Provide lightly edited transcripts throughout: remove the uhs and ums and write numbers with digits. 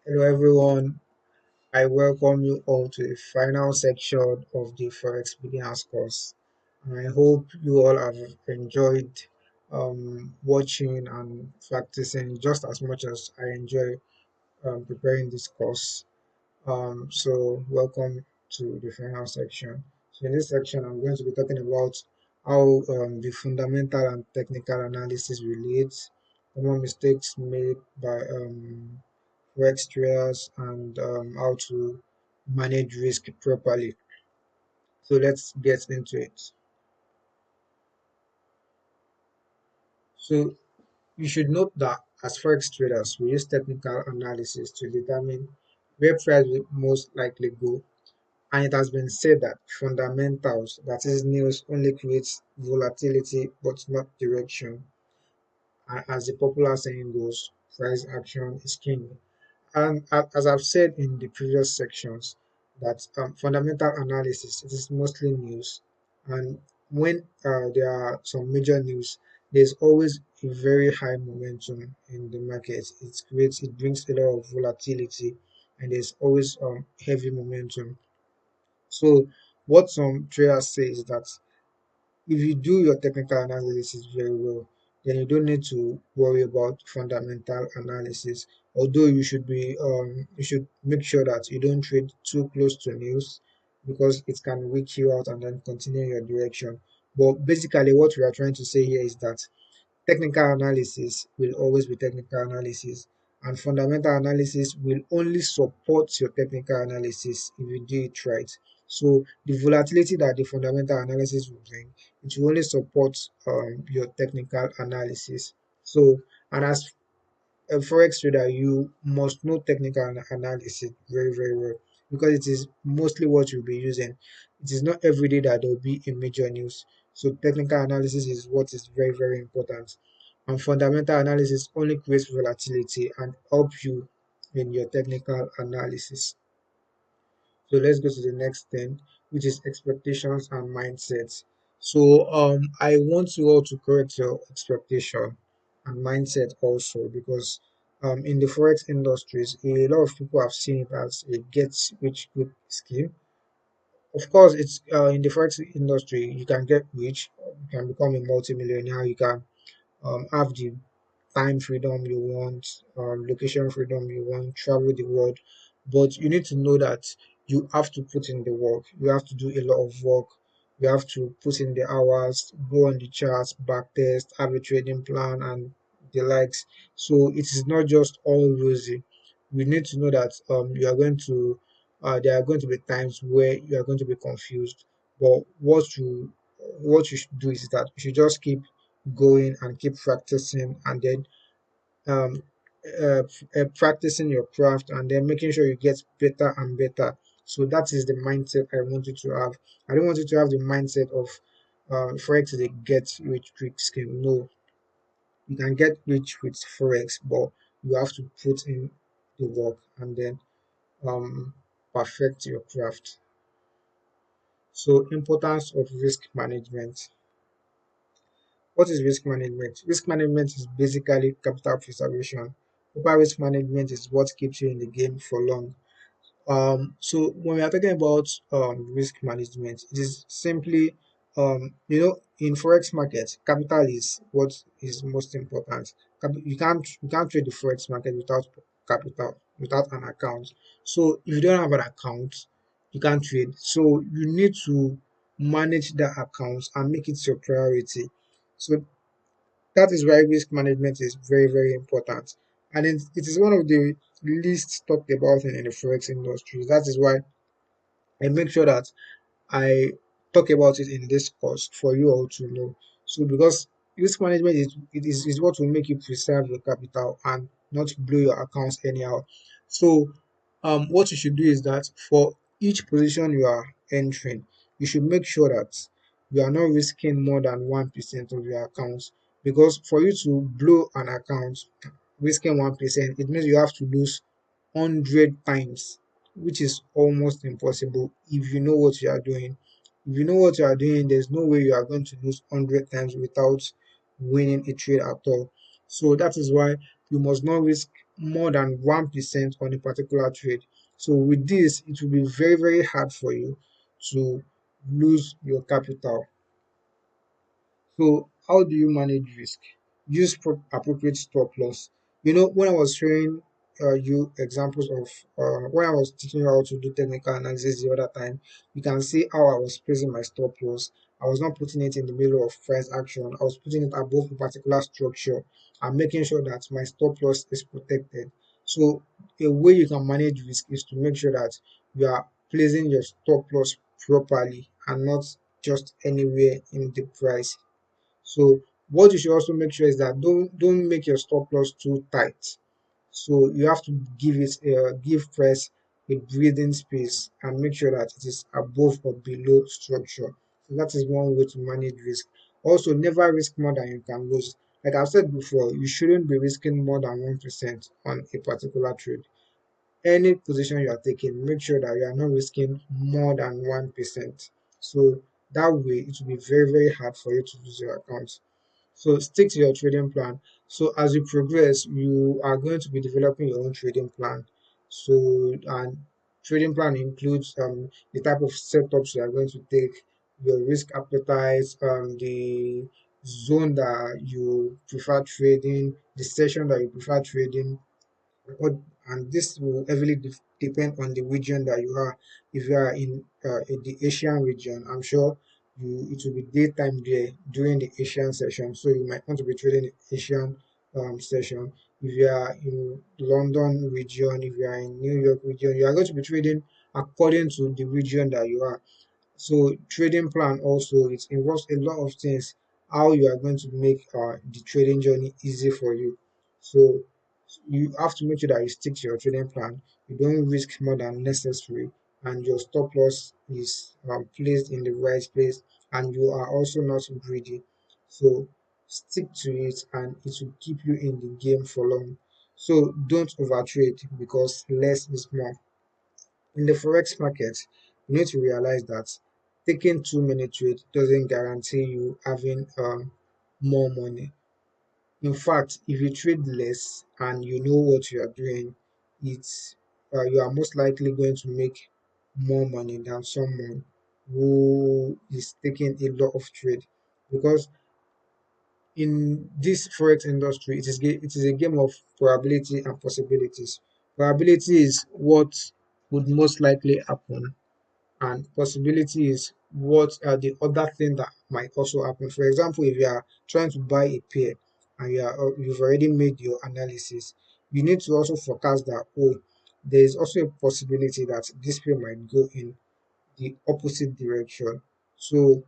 Hello everyone, I welcome you all to the final section of the Forex Beginners course. And I hope you all have enjoyed watching and practicing just as much as I enjoy preparing this course. Welcome to the final section. So in this section, I'm going to be talking about how the fundamental and technical analysis relates, common mistakes made by forex traders, and how to manage risk properly. So let's get into it. So you should note that as forex traders, we use technical analysis to determine where price will most likely go. And it has been said that fundamentals, that is news, only creates volatility but not direction. As the popular saying goes, price action is king. And as I've said in the previous sections, that fundamental analysis, it is mostly news. And when there are some major news, there's always a very high momentum in the market. It brings a lot of volatility, and there's always heavy momentum. So what some traders say is that if you do your technical analysis very well, then you don't need to worry about fundamental analysis. Although you should make sure that you don't trade too close to news because it can weak you out and then continue your direction. But basically, what we are trying to say here is that technical analysis will always be technical analysis, and fundamental analysis will only support your technical analysis if you do it right. So the volatility that the fundamental analysis will bring, it will only support your technical analysis. So, and as a forex trader, you must know technical analysis very, very well because it is mostly what you'll be using. It is not every day that there will be a major news. So technical analysis is what is very, very important. And fundamental analysis only creates volatility and help you in your technical analysis. So let's go to the next thing, which is expectations and mindsets. So I want you all to correct your expectation and mindset also because in the forex industries, a lot of people have seen it as a get rich quick scheme. Of course, it's in the forex industry, you can get rich, you can become a multimillionaire, you can have the time freedom you want, location freedom you want, travel the world. But you need to know that you have to put in the work. You have to do a lot of work. You have to put in the hours, go on the charts, back test, have a trading plan, and the likes. So it is not just all rosy. You need to know that there are going to be times where you are going to be confused. But what you should do is that you should just keep going and keep practicing and then um, practicing your craft and then making sure you get better and better. So that is the mindset I want you to have. I don't want you to have the mindset of forex is a get rich quick scheme. No, you can get rich with forex, but you have to put in the work and then um, perfect your craft. So importance of risk management. What is risk management? Risk management is basically capital preservation. Proper risk management is what keeps you in the game for long. So when we are talking about risk management, it is simply in forex market, capital is what is most important. You can't trade the forex market without capital, without an account. So if you don't have an account, you can't trade. So you need to manage that account and make it your priority. So that is why risk management is very, very important. And it is one of the least talked about in the forex industry. That is why I make sure that I talk about it in this course for you all to know. So because risk management is what will make you preserve your capital and not blow your accounts anyhow. So what you should do is that for each position you are entering, you should make sure that you are not risking more than 1% of your accounts. Because for you to blow an account risking 1%, it means you have to lose 100 times, which is almost impossible if you know what you are doing. If you know what you are doing, there's no way you are going to lose 100 times without winning a trade at all. So that is why you must not risk more than 1% on a particular trade. So with this, it will be very, very hard for you to lose your capital. So how do you manage risk? Use appropriate stop loss. When I was showing you examples of when I was teaching you how to do technical analysis the other time, you can see how I was placing my stop loss. I was not putting it in the middle of price action. I was putting it above a particular structure and making sure that my stop loss is protected. So a way you can manage risk is to make sure that you are placing your stop loss properly and not just anywhere in the price. So what you should also make sure is that don't make your stop loss too tight. So you have to give price a breathing space and make sure that it is above or below structure. So that is one way to manage risk. Also, never risk more than you can lose. Like I've said before, you shouldn't be risking more than 1% on a particular trade. Any position you are taking, make sure that you are not risking more than 1%. So that way, it will be very, very hard for you to lose your account. So stick to your trading plan. So as you progress, you are going to be developing your own trading plan. So and trading plan includes the type of setups you are going to take, your risk appetite, the zone that you prefer trading, the session that you prefer trading, what and this will heavily depend on the region that you are. If you are in the Asian region, I'm sure it will be daytime there during the Asian session, so you might want to be trading the Asian session. If you are in London region, if you are in New York region, you are going to be trading according to the region that you are. So trading plan also, it involves a lot of things, how you are going to make the trading journey easy for you. So you have to make sure that you stick to your trading plan. You don't risk more than necessary, and your stop loss is placed in the right place, and you are also not greedy. So stick to it, and it will keep you in the game for long. So don't overtrade because less is more. In the forex market, you need to realize that taking too many trades doesn't guarantee you having more money. In fact, if you trade less and you know what you are doing, it's you are most likely going to make more money than someone who is taking a lot of trade. Because in this forex industry, it is a game of probability and possibilities. Probability is what would most likely happen, and possibility is what are the other thing that might also happen. For example, if you are trying to buy a pair and you've already made your analysis, you need to also forecast that, oh, there is also a possibility that this pair might go in the opposite direction. So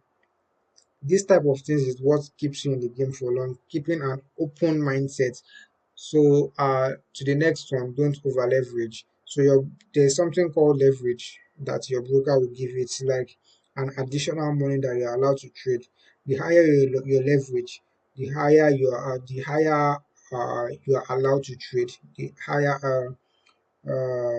this type of things is what keeps you in the game for long, keeping an open mindset. So to the next one, don't over leverage. So there's something called leverage that your broker will give you. It's like an additional money that you're allowed to trade. The higher your leverage, the higher you are allowed to trade, the higher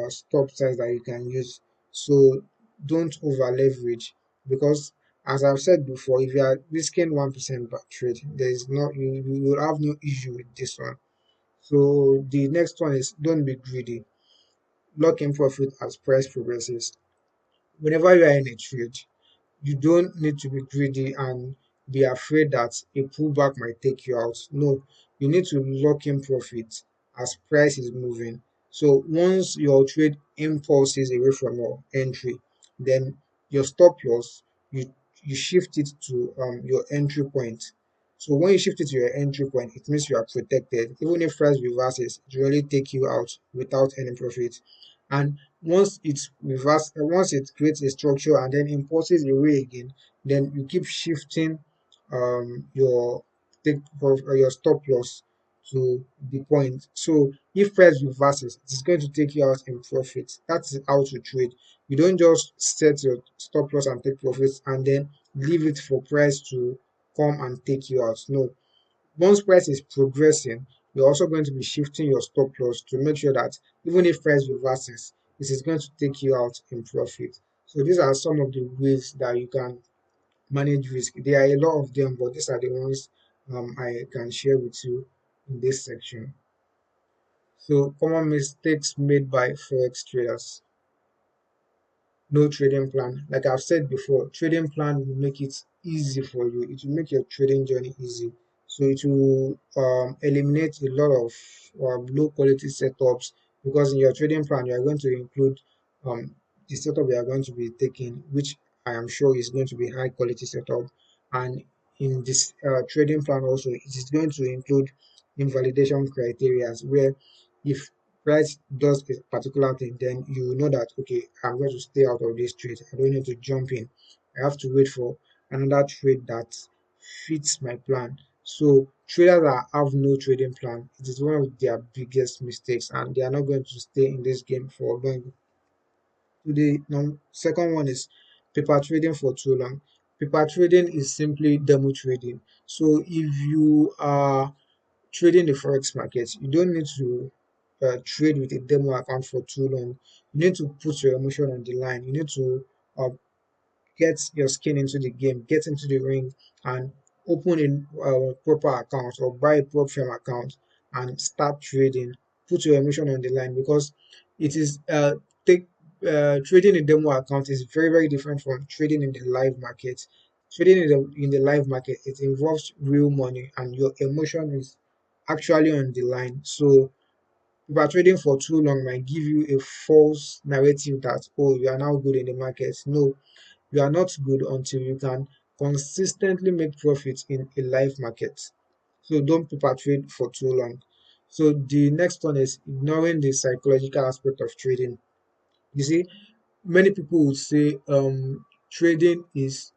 stop size that you can use. So don't over leverage, because as I've said before, if you are risking 1% per trade, there is no you will have no issue with this one. So the next one is don't be greedy. Lock in profit as price progresses. Whenever you are in a trade, you don't need to be greedy and be afraid that a pullback might take you out. No, you need to lock in profit as price is moving. So once your trade impulses away from your entry, then your stop loss, you shift it to your entry point. So when you shift it to your entry point, it means you are protected. Even if price reverses, it will really take you out without any profit. And once it creates a structure and then impulses away again, then you keep shifting your your stop loss to the point. So if price reverses, it is going to take you out in profit. That's how to trade. You don't just set your stop loss and take profits and then leave it for price to come and take you out. No, once price is progressing, you're also going to be shifting your stop loss to make sure that even if price reverses, this is going to take you out in profit. So these are some of the ways that you can manage risk. There are a lot of them, but these are the ones I can share with you in this section. So common mistakes made by forex traders: no trading plan. Like I've said before, trading plan will make it easy for you. It will make your trading journey easy. So it will eliminate a lot of low quality setups, because in your trading plan you are going to include um, the setup you are going to be taking, which I am sure is going to be high quality setup. And in this trading plan also, it is going to include invalidation criteria, where if price does a particular thing, then you know that okay, I'm going to stay out of this trade. I don't need to jump in. I have to wait for another trade that fits my plan. So traders that have no trading plan, it is one of their biggest mistakes, and they are not going to stay in this game for long. So the second one is paper trading for too long. Paper trading is simply demo trading. So if you are trading the forex market, you don't need to trade with a demo account for too long. You need to put your emotion on the line. You need to uh, get your skin into the game, get into the ring, and open a proper account or buy a prop firm account and start trading. Put your emotion on the line, because it is take trading a demo account is very very different from trading in the live market. Trading in the live market, it involves real money and your emotion is actually on the line. So if you are trading for too long might give you a false narrative that oh, you are now good in the market. No, you are not good until you can consistently make profit in a live market. So don't paper trade for too long. So the next one is ignoring the psychological aspect of trading. You see, many people would say trading is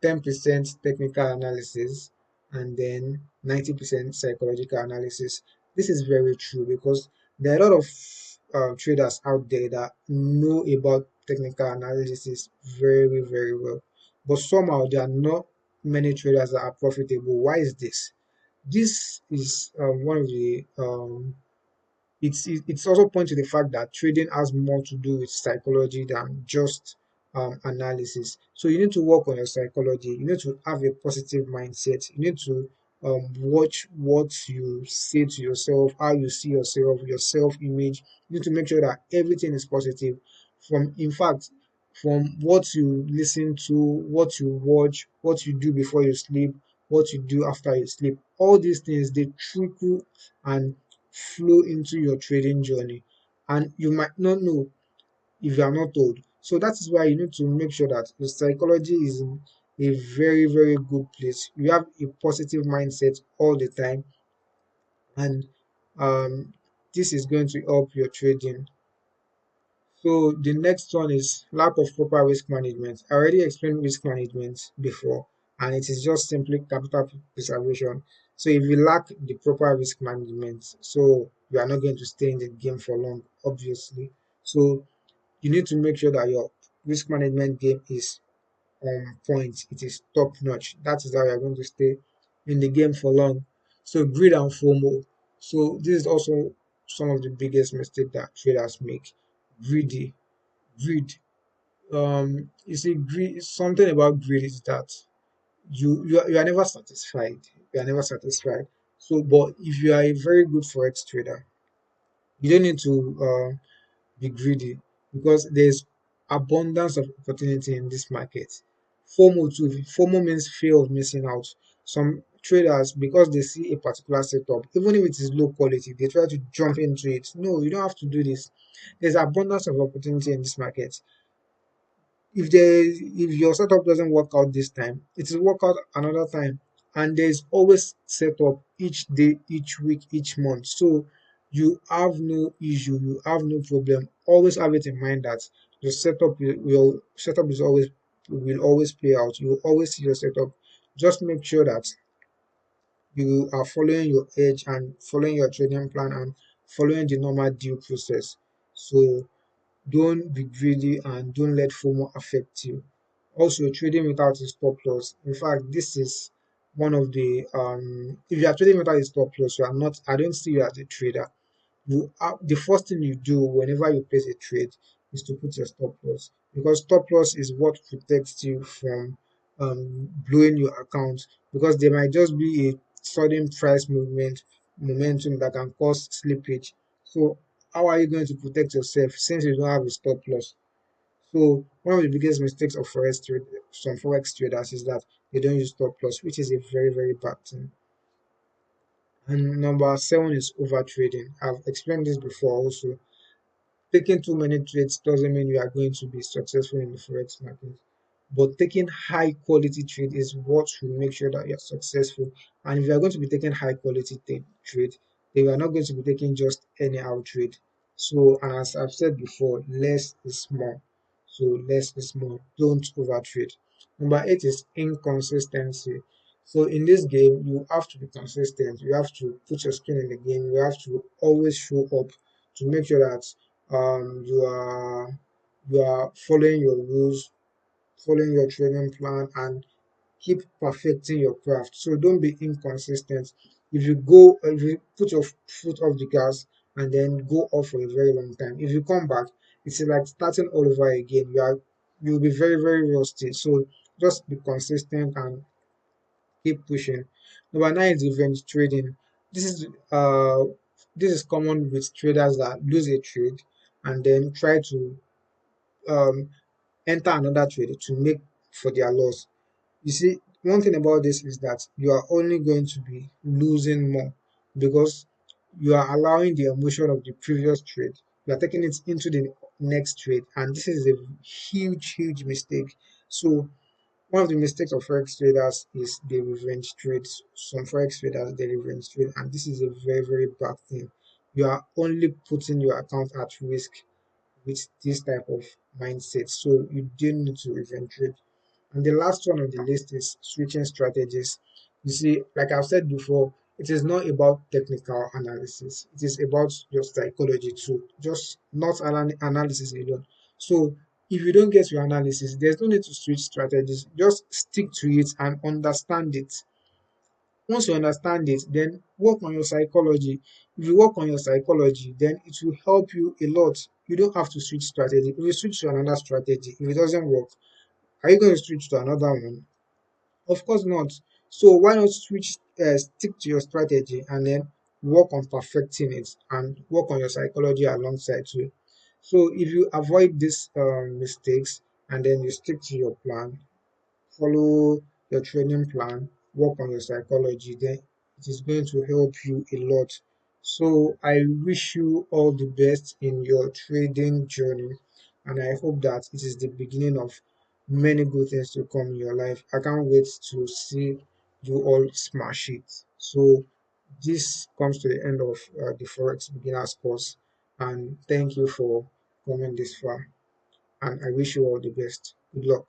10% technical analysis and then 90% psychological analysis. This is very true because there are a lot of traders out there that know about technical analysis very, very well. But somehow there are not many traders that are profitable. Why is this? This is one of the it's also point to the fact that trading has more to do with psychology than just analysis. So you need to work on your psychology. You need to have a positive mindset. You need to watch what you say to yourself, how you see yourself, your self image. You need to make sure that everything is positive. In fact, from what you listen to, what you watch, what you do before you sleep, what you do after you sleep, all these things they trickle and flow into your trading journey, and you might not know if you are not told. So that is why you need to make sure that your psychology is in a very very good place. You have a positive mindset all the time, and um, this is going to help your trading. So the next one is lack of proper risk management. I already explained risk management before, and it is just simply capital preservation. So if you lack the proper risk management, so you are not going to stay in the game for long, obviously. So you need to make sure that your risk management game is on point. It is top notch. That is how you are going to stay in the game for long. So greed and FOMO. So this is also some of the biggest mistakes that traders make. Greedy greed. You see, greed. Something about greed is that you are never satisfied. You are never satisfied. So, but if you are a very good forex trader, you don't need to be greedy, because there's abundance of opportunity in this market. FOMO too. FOMO means fear of missing out. Some traders, because they see a particular setup, even if it is low quality, they try to jump into it. No, you don't have to do this. There's abundance of opportunity in this market. If your setup doesn't work out this time, it will work out another time, and there's always setup each day, each week, each month. So you have no issue, you have no problem. Always have it in mind that your setup is always will always play out. You will always see your setup. Just make sure that you are following your edge and following your trading plan and following the normal deal process. So don't be greedy and don't let FOMO affect you. Also, trading without a stop loss. In fact, this is one of the if you are trading without a stop loss, you are not. I don't see you as a trader. You are the first thing you do whenever you place a trade is to put your stop loss, because stop loss is what protects you from blowing your account, because there might just be a sudden price movement momentum that can cause slippage. So how are you going to protect yourself since you don't have a stop loss? So one of the biggest mistakes of some forex traders is that they don't use stop loss, which is a very, very bad thing. And number seven is over trading. I've explained this before also. Taking too many trades doesn't mean you are going to be successful in the forex market. But taking high quality trade is what will make sure that you're successful. And if you are going to be taking high quality trade, then you are not going to be taking just anyhow trade. So, and as I've said before, less is more. So, less is more. Don't over trade. Number eight is inconsistency. So, in this game, you have to be consistent. You have to put your skin in the game. You have to always show up to make sure that you are following your rules, following your training plan, and keep perfecting your craft. So don't be inconsistent. If you put your foot off the gas and then go off for a very long time, if you come back, it's like starting all over again. You'll be very, very rusty. So just be consistent and keep pushing. Number nine is event trading. This is uh this is common with traders that lose a trade and then try to um enter another trade to make for their loss. You see, one thing about this is that you are only going to be losing more because you are allowing the emotion of the previous trade. You are taking it into the next trade, and this is a huge, huge mistake. So one of the mistakes of forex traders is they revenge trade. Some forex traders they revenge trade, and this is a very, very bad thing. You are only putting your account at risk with this type of mindset. So you do need to revenge trade. And the last one on the list is switching strategies. You see, like I've said before, it is not about technical analysis. It is about your psychology too, just not analysis alone. So if you don't get your analysis, there's no need to switch strategies. Just stick to it and understand it. Once you understand it, then work on your psychology. If you work on your psychology, then it will help you a lot. You don't have to switch strategy. If you switch to another strategy, if it doesn't work, are you going to switch to another one? Of course not. So why not stick to your strategy and then work on perfecting it and work on your psychology alongside too. So if you avoid these mistakes and then you stick to your plan, follow your training plan, work on your psychology, then it is going to help you a lot. So I wish you all the best in your trading journey, and I hope that it is the beginning of many good things to come in your life. I can't wait to see you all smash it. So this comes to the end of the Forex Beginners course, and thank you for coming this far. And I wish you all the best. Good luck.